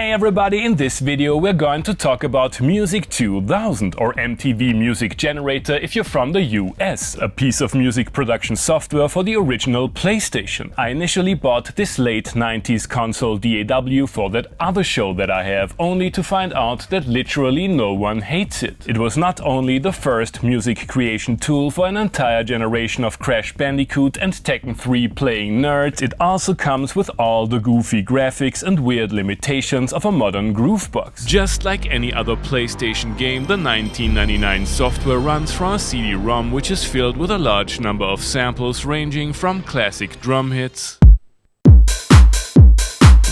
Hey everybody, in this video we're going to talk about Music 2000 or MTV Music Generator if you're from the US, a piece of music production software for the original PlayStation. I initially bought this late 90s console DAW for that other show that I have, only to find out that literally no one hates it. It was not only the first music creation tool for an entire generation of Crash Bandicoot and Tekken 3 playing nerds, it also comes with all the goofy graphics and weird limitations of a modern groovebox. Just like any other PlayStation game, the 1999 software runs from a CD-ROM which is filled with a large number of samples ranging from classic drum hits,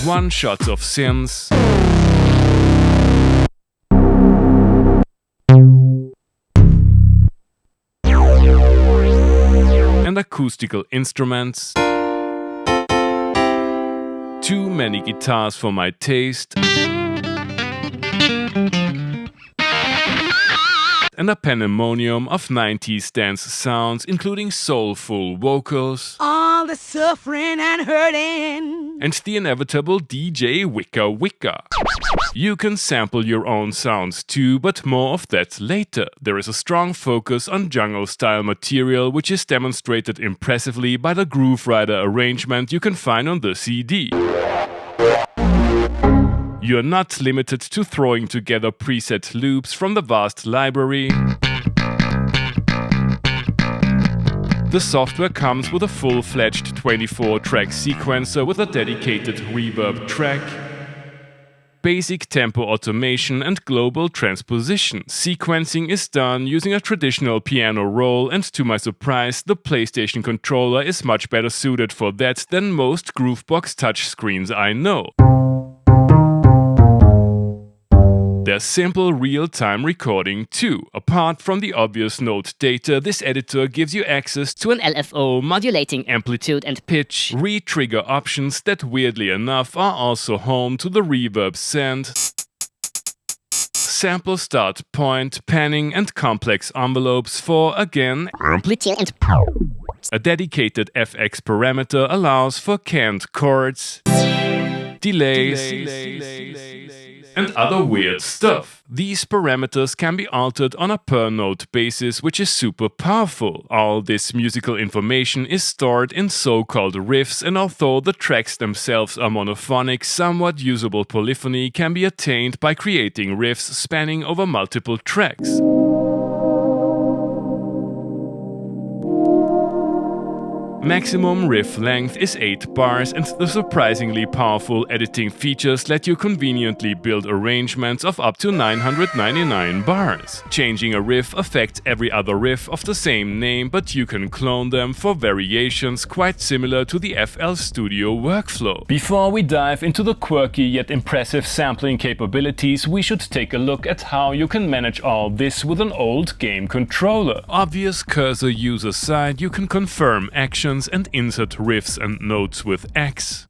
one-shots of synths, and acoustical instruments, too many guitars for my taste, and a pandemonium of 90s dance sounds, including soulful vocals, all the suffering and hurting, and the inevitable DJ Wicca Wicca. You can sample your own sounds too, but more of that later. There is a strong focus on jungle-style material, which is demonstrated impressively by the Grooverider arrangement you can find on the CD. You're not limited to throwing together preset loops from the vast library. The software comes with a full-fledged 24-track sequencer with a dedicated reverb track, basic tempo automation and global transposition. Sequencing is done using a traditional piano roll, and to my surprise, the PlayStation controller is much better suited for that than most Groovebox touchscreens I know. There's simple real-time recording too. Apart from the obvious note data, this editor gives you access to an LFO modulating amplitude and pitch, retrigger options that weirdly enough are also home to the reverb send, sample start point, panning and complex envelopes for, again, amplitude and a dedicated FX parameter allows for canned chords, delays, and other weird stuff. These parameters can be altered on a per-note basis, which is super powerful. All this musical information is stored in so-called riffs, and although the tracks themselves are monophonic, somewhat usable polyphony can be attained by creating riffs spanning over multiple tracks. Maximum riff length is 8 bars, and the surprisingly powerful editing features let you conveniently build arrangements of up to 999 bars. Changing a riff affects every other riff of the same name, but you can clone them for variations quite similar to the FL Studio workflow. Before we dive into the quirky yet impressive sampling capabilities, we should take a look at how you can manage all this with an old game controller. Obvious cursor use aside, you can confirm actions and insert riffs and notes with X.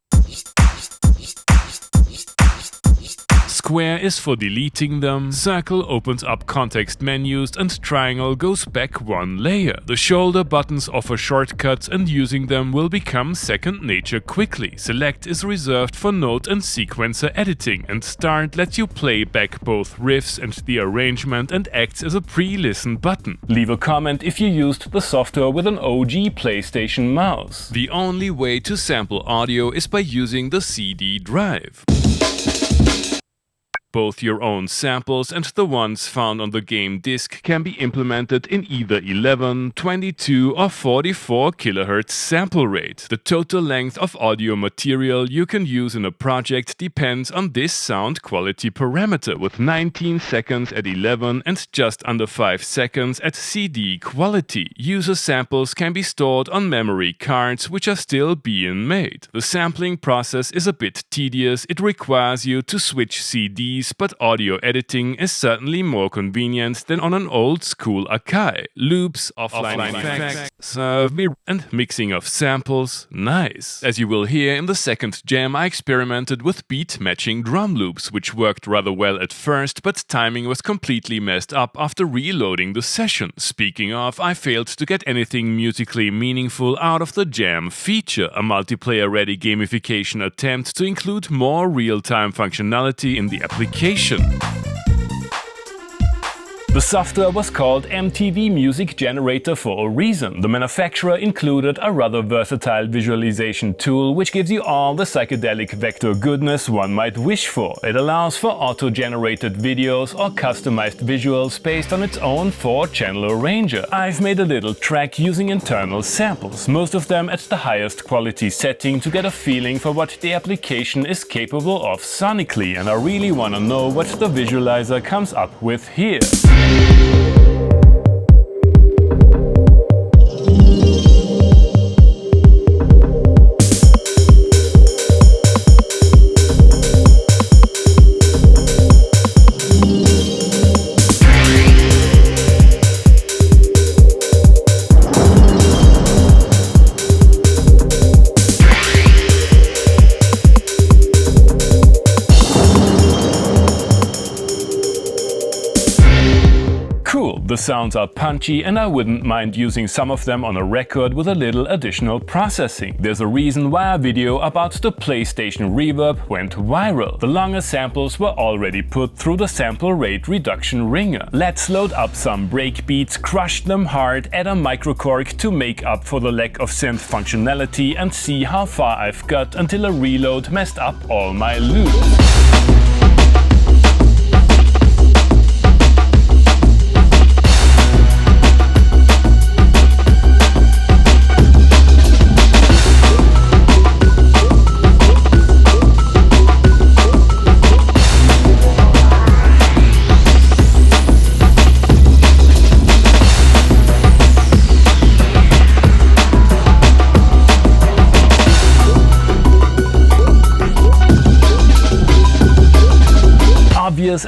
Square is for deleting them, circle opens up context menus, and triangle goes back one layer. The shoulder buttons offer shortcuts, and using them will become second nature quickly. Select is reserved for note and sequencer editing, and Start lets you play back both riffs and the arrangement and acts as a pre-listen button. Leave a comment if you used the software with an OG PlayStation mouse. The only way to sample audio is by using the CD drive. Both your own samples and the ones found on the game disc can be implemented in either 11, 22 or 44 kHz sample rate. The total length of audio material you can use in a project depends on this sound quality parameter, with 19 seconds at 11 and just under 5 seconds at CD quality. User samples can be stored on memory cards which are still being made. The sampling process is a bit tedious. It requires you to switch CDs piece, but audio editing is certainly more convenient than on an old school Akai. Loops, offline effects, and mixing of samples, nice. As you will hear in the second jam, I experimented with beat matching drum loops, which worked rather well at first, but timing was completely messed up after reloading the session. Speaking of, I failed to get anything musically meaningful out of the jam feature, a multiplayer-ready gamification attempt to include more real-time functionality in the application. The software was called MTV Music Generator for a reason. The manufacturer included a rather versatile visualization tool which gives you all the psychedelic vector goodness one might wish for. It allows for auto-generated videos or customized visuals based on its own 4-channel arranger. I've made a little track using internal samples, most of them at the highest quality setting to get a feeling for what the application is capable of sonically, and I really wanna know what the visualizer comes up with here. The sounds are punchy and I wouldn't mind using some of them on a record with a little additional processing. There's a reason why a video about the PlayStation Reverb went viral. The longer samples were already put through the sample rate reduction ringer. Let's load up some breakbeats, crush them hard, add a microcork to make up for the lack of synth functionality and see how far I've got until a reload messed up all my loops.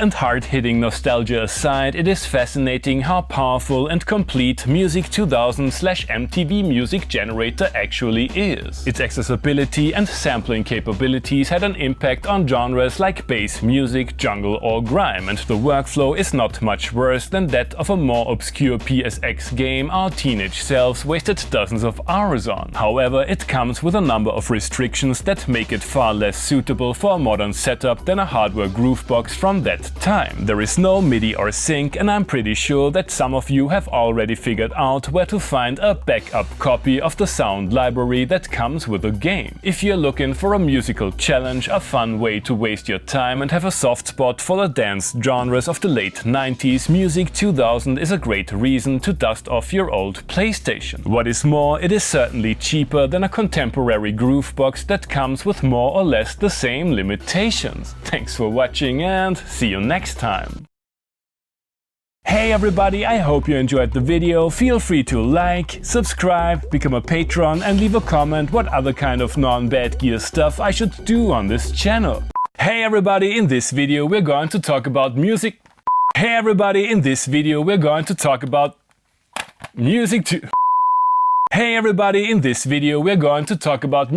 And hard-hitting nostalgia aside, it is fascinating how powerful and complete Music 2000/MTV Music Generator actually is. Its accessibility and sampling capabilities had an impact on genres like bass music, jungle or grime, and the workflow is not much worse than that of a more obscure PSX game our teenage selves wasted dozens of hours on. However, it comes with a number of restrictions that make it far less suitable for a modern setup than a hardware groovebox from that time. There is no MIDI or sync, and I'm pretty sure that some of you have already figured out where to find a backup copy of the sound library that comes with the game. If you're looking for a musical challenge, a fun way to waste your time and have a soft spot for the dance genres of the late 90s, Music 2000 is a great reason to dust off your old PlayStation. What is more, it is certainly cheaper than a contemporary groovebox that comes with more or less the same limitations. Thanks for watching and see you next time. Hey everybody, I hope you enjoyed the video. Feel free to like, subscribe, become a patron and leave a comment what other kind of non-bad gear stuff I should do on this channel. Hey everybody, in this video we're going to talk about music. Hey everybody, in this video we're going to talk about music too. Hey everybody, in this video we're going to talk about